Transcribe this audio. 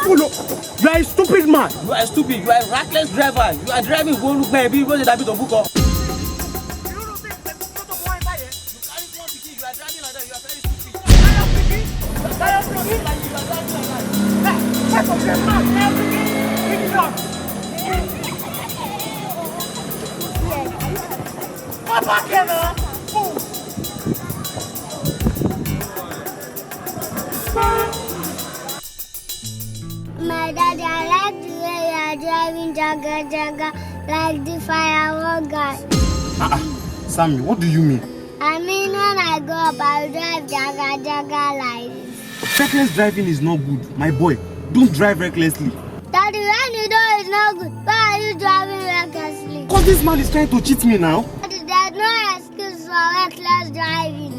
follow. You are a stupid man. You are stupid. You are a reckless driver. You are driving go look baby. What's the habit of book up? My daddy, I like the way you are driving Jaga Jaga like the firework guy. Sammy, what do you mean? I mean, when I go up, I'll drive Jaga Jaga like this. Reckless driving is not good. My boy, don't drive recklessly. Daddy, when you know it's not good, why are you driving recklessly? Because this man is trying to cheat me now. Daddy, there's no excuse for reckless driving.